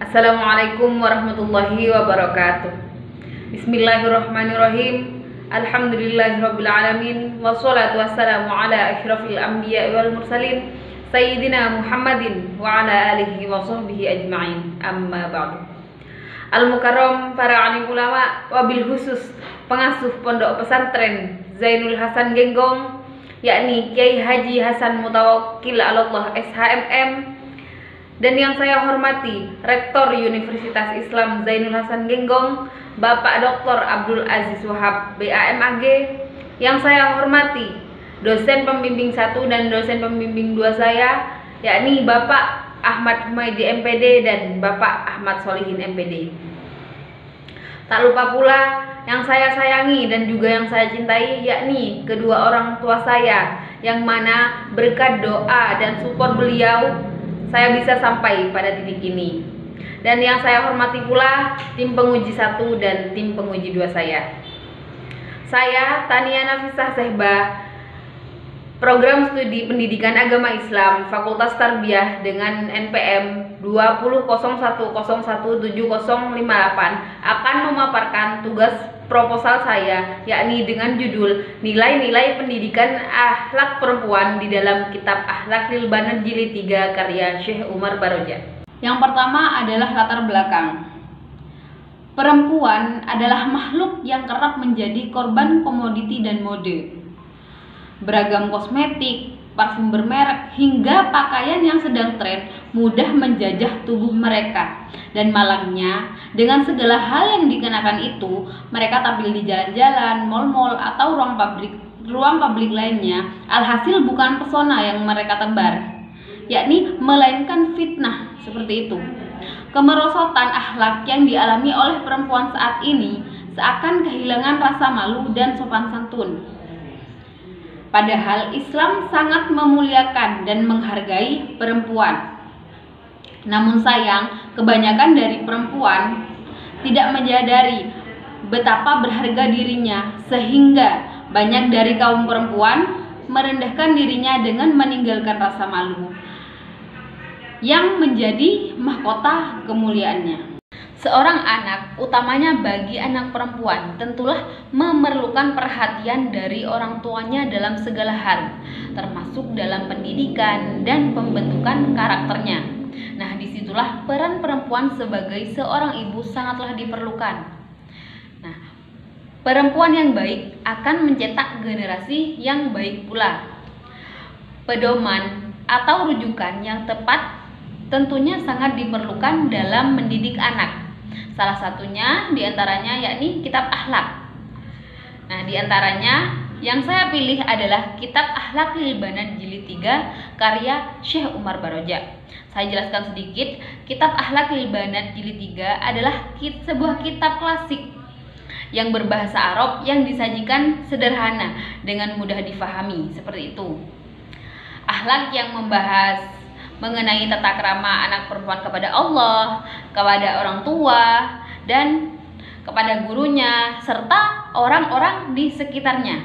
Assalamualaikum warahmatullahi wabarakatuh. Bismillahirrahmanirrahim. Alhamdulillahirrabbilalamin. Wassalatu wassalamu ala asyrafil anbiya wal mursalin Sayyidina Muhammadin wa ala alihi wa sahbihi ajma'in. Amma ba'du. Al-Mukarram, para alim ulama, wabil khusus pengasuh pondok pesantren Zainul Hasan Genggong, yakni Kiai Haji Hasan Mutawakkil Allah SHMM, dan yang saya hormati Rektor Universitas Islam Zainul Hasan Genggong, Bapak Dr. Abdul Aziz Wahab BAMAG, yang saya hormati dosen pembimbing 1 dan dosen pembimbing 2 saya, yakni Bapak Ahmad Humaydi MPD dan Bapak Ahmad Solihin MPD. Tak lupa pula yang saya sayangi dan juga yang saya cintai, yakni kedua orang tua saya, yang mana berkat doa dan support beliau saya bisa sampai pada titik ini. Dan yang saya hormati pula tim penguji 1 dan tim penguji 2 saya. Saya Tania Nafisah Sehba, Program Studi Pendidikan Agama Islam Fakultas Tarbiyah dengan NPM 2001017058, akan memaparkan tugas proposal saya, yakni dengan judul Nilai-nilai Pendidikan Akhlak Perempuan di dalam Kitab Akhlak Lil Banat Jilid 3 karya Syekh Umar Baroja. Yang pertama adalah latar belakang. Perempuan adalah makhluk yang kerap menjadi korban komoditi dan mode. Beragam kosmetik, parfum bermerek, hingga pakaian yang sedang tren mudah menjajah tubuh mereka. Dan malangnya, dengan segala hal yang dikenakan itu, mereka tampil di jalan-jalan, mal-mal, atau ruang publik lainnya. Alhasil bukan pesona yang mereka tebar, yakni melainkan fitnah seperti itu. Kemerosotan akhlak yang dialami oleh perempuan saat ini seakan kehilangan rasa malu dan sopan santun. Padahal Islam sangat memuliakan dan menghargai perempuan. Namun sayang, kebanyakan dari perempuan tidak menyadari betapa berharga dirinya, sehingga banyak dari kaum perempuan merendahkan dirinya dengan meninggalkan rasa malu yang menjadi mahkota kemuliaannya. Seorang anak, utamanya bagi anak perempuan, tentulah memerlukan perhatian dari orang tuanya dalam segala hal, termasuk dalam pendidikan dan pembentukan karakternya. Nah, disitulah peran perempuan sebagai seorang ibu sangatlah diperlukan. Nah, perempuan yang baik akan mencetak generasi yang baik pula. Pedoman atau rujukan yang tepat tentunya sangat diperlukan dalam mendidik anak. Salah satunya diantaranya yakni kitab akhlak. Nah, diantaranya yang saya pilih adalah Kitab Akhlak Lil Banat Jilid 3 karya Syekh Umar Baroja. Saya jelaskan sedikit. Kitab Akhlak Lil Banat Jilid 3 adalah sebuah kitab klasik yang berbahasa Arab yang disajikan sederhana dengan mudah difahami, seperti itu. Akhlak yang membahas mengenai tata krama anak perempuan kepada Allah, kepada orang tua, dan kepada gurunya, serta orang-orang di sekitarnya.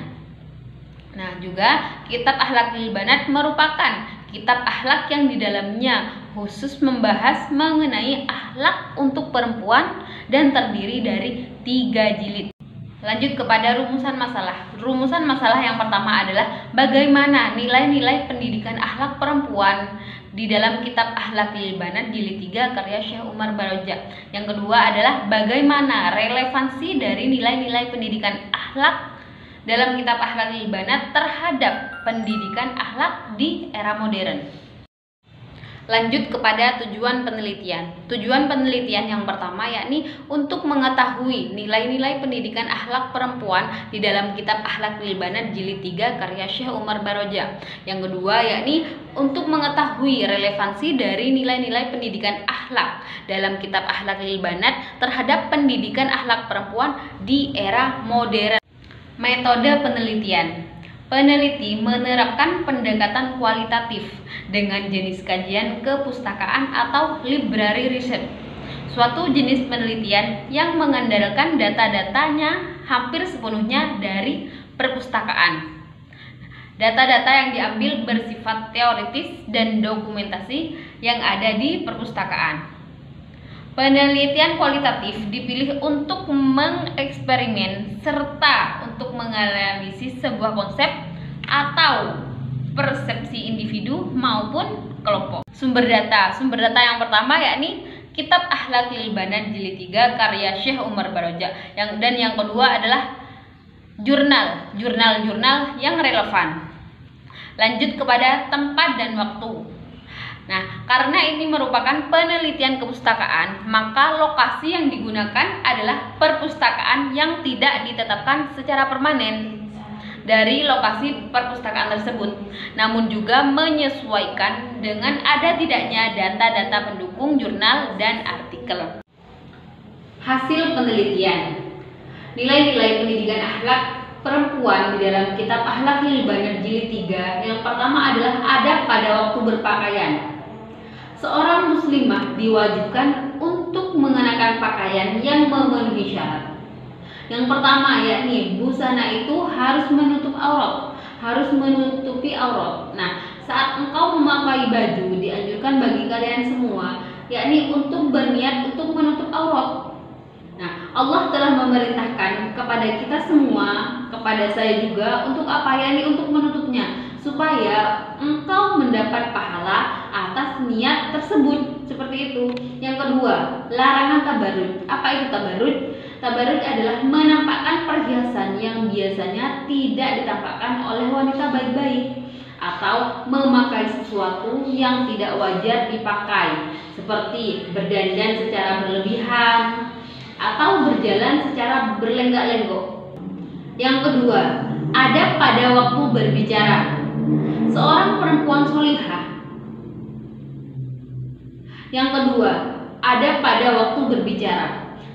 Nah, juga kitab Akhlak Lil Banat merupakan kitab akhlak yang di dalamnya khusus membahas mengenai akhlak untuk perempuan dan terdiri dari 3 jilid. Lanjut kepada rumusan masalah. Rumusan masalah yang pertama adalah bagaimana nilai-nilai pendidikan akhlak perempuan di dalam Kitab Akhlak Lil Banat Jilid 3 karya Syekh Umar Baroja. Yang kedua adalah bagaimana relevansi dari nilai-nilai pendidikan akhlak dalam Kitab Akhlak Lil Banat terhadap pendidikan akhlak di era modern. Lanjut kepada tujuan penelitian. Tujuan penelitian yang pertama yakni untuk mengetahui nilai-nilai pendidikan akhlak perempuan di dalam Kitab Akhlak Lil Banat Jilid 3 karya Syekh Umar Baroja. Yang kedua yakni untuk mengetahui relevansi dari nilai-nilai pendidikan akhlak dalam Kitab Akhlak Lil Banat terhadap pendidikan akhlak perempuan di era modern. Metode penelitian. Peneliti menerapkan pendekatan kualitatif dengan jenis kajian kepustakaan atau library research, suatu jenis penelitian yang mengandalkan data-datanya hampir sepenuhnya dari perpustakaan. Data-data yang diambil bersifat teoritis dan dokumentasi yang ada di perpustakaan. Penelitian kualitatif dipilih untuk mengeksperimen serta untuk menganalisis sebuah konsep atau persepsi individu maupun kelompok. Sumber data yang pertama yakni Kitab Akhlak lil Banat Jilid 3 karya Syekh Umar Baroja. Dan yang kedua adalah jurnal yang relevan. Lanjut kepada tempat dan waktu. Nah, karena ini merupakan penelitian kepustakaan, maka lokasi yang digunakan adalah perpustakaan yang tidak ditetapkan secara permanen dari lokasi perpustakaan tersebut, namun juga menyesuaikan dengan ada tidaknya data-data pendukung jurnal dan artikel. Hasil penelitian. Nilai-nilai pendidikan akhlak perempuan di dalam Kitab Akhlak lil Banat Jilid 3 yang pertama adalah adab pada waktu berpakaian. Seorang muslimah diwajibkan untuk mengenakan pakaian yang memenuhi syarat. Yang pertama yakni busana itu harus menutup aurat, harus menutupi aurat. Nah, saat engkau memakai baju dianjurkan bagi kalian semua yakni untuk berniat untuk menutup aurat. Nah, Allah telah memerintahkan kepada kita semua, kepada saya juga untuk apa yakni untuk menutupnya, supaya engkau mendapat pahala atas niat tersebut. Seperti itu. Yang kedua, larangan tabarruj. Apa itu tabarruj? Tabarruj adalah menampakkan perhiasan yang biasanya tidak ditampakkan oleh wanita baik-baik, atau memakai sesuatu yang tidak wajar dipakai, seperti berdandan secara berlebihan atau berjalan secara berlenggak-lenggok. Yang kedua, adab pada waktu berbicara. Seorang perempuan solihah. Yang kedua, adab pada waktu berbicara.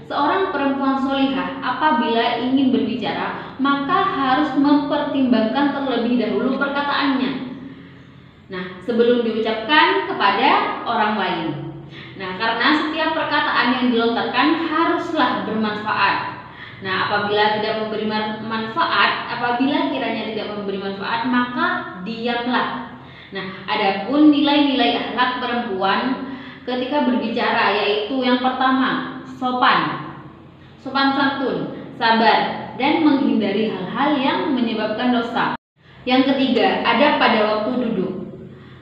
Seorang perempuan solihah apabila ingin berbicara, maka harus mempertimbangkan terlebih dahulu perkataannya. Nah, sebelum diucapkan kepada orang lain. Nah, karena setiap perkataan yang dilontarkan haruslah bermanfaat. Nah, apabila kiranya tidak memberi manfaat, maka diamlah. Nah, adapun nilai-nilai akhlak perempuan ketika berbicara yaitu yang pertama, sopan santun, sabar, dan menghindari hal-hal yang menyebabkan dosa. Yang ketiga, adab pada waktu duduk.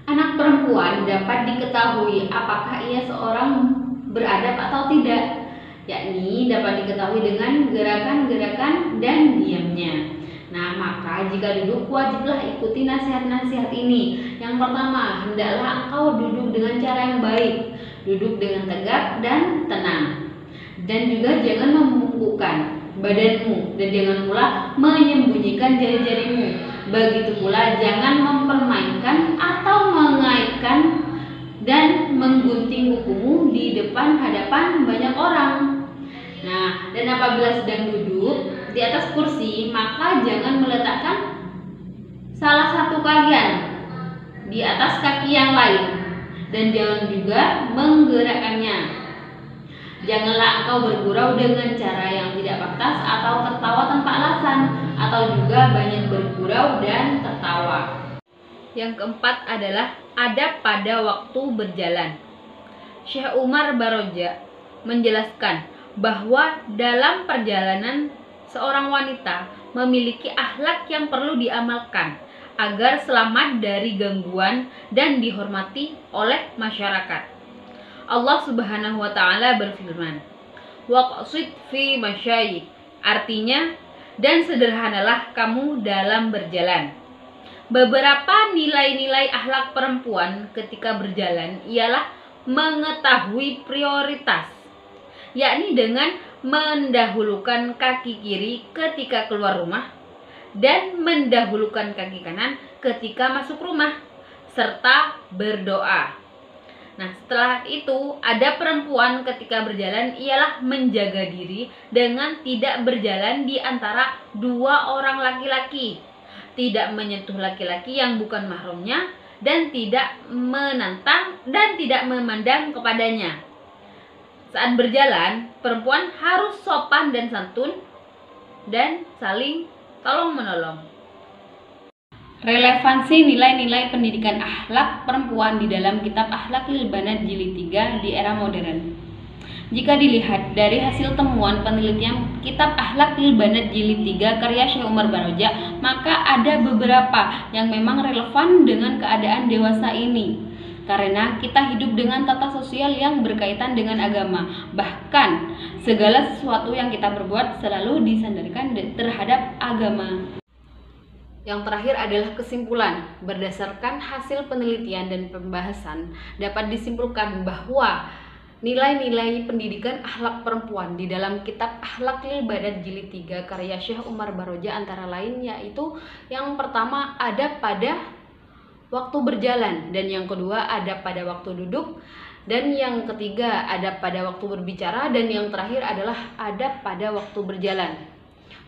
Anak perempuan dapat diketahui apakah ia seorang beradab atau tidak, yakni dapat diketahui dengan gerakan-gerakan dan diamnya. Nah, maka jika duduk wajiblah ikuti nasihat-nasihat ini. Yang pertama, hendaklah engkau duduk dengan cara yang baik, duduk dengan tegak dan tenang. Dan juga jangan membungkukkan badanmu, dan jangan pula menyembunyikan jari-jarimu. Begitu pula jangan mempermainkan atau mengaitkan dan menggunting kukumu di hadapan banyak orang. Nah, dan apabila sedang duduk di atas kursi, maka jangan meletakkan salah satu kalian di atas kaki yang lain, dan jangan juga menggerakkannya. Janganlah engkau bergurau dengan cara yang tidak pantas atau tertawa tanpa alasan, atau juga banyak bergurau dan tertawa. Yang keempat adalah adab pada waktu berjalan. Syekh Umar Baroja menjelaskan bahwa dalam perjalanan seorang wanita memiliki akhlak yang perlu diamalkan agar selamat dari gangguan dan dihormati oleh masyarakat. Allah Subhanahu wa taala berfirman, "Waqsid fi masyayik." Artinya, dan sederhanalah kamu dalam berjalan. Beberapa nilai-nilai akhlak perempuan ketika berjalan ialah mengetahui prioritas, yakni dengan mendahulukan kaki kiri ketika keluar rumah dan mendahulukan kaki kanan ketika masuk rumah, serta berdoa. Nah, setelah itu ada perempuan ketika berjalan ialah menjaga diri dengan tidak berjalan di antara dua orang laki-laki, tidak menyentuh laki-laki yang bukan mahramnya, dan tidak menantang dan tidak memandang kepadanya. Saat berjalan, perempuan harus sopan dan santun dan saling tolong-menolong. Relevansi nilai-nilai pendidikan akhlak perempuan di dalam Kitab Akhlak lil Banat Jilid 3 di era modern. Jika dilihat dari hasil temuan penelitian Kitab Akhlak lil Banat Jilid 3 karya Syekh Umar Baroja, maka ada beberapa yang memang relevan dengan keadaan dewasa ini. Karena kita hidup dengan tata sosial yang berkaitan dengan agama. Bahkan segala sesuatu yang kita perbuat selalu disandarkan terhadap agama. Yang terakhir adalah kesimpulan. Berdasarkan hasil penelitian dan pembahasan, dapat disimpulkan bahwa nilai-nilai pendidikan akhlak perempuan di dalam Kitab Akhlak lil Banat Jilid 3 karya Syekh Umar Baroja antara lain yaitu yang pertama ada pada waktu berjalan, dan yang kedua ada pada waktu duduk, dan yang ketiga ada pada waktu berbicara, dan yang terakhir adalah ada pada waktu berjalan.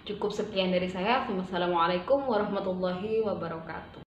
Cukup sekian dari saya. Wassalamualaikum warahmatullahi wabarakatuh.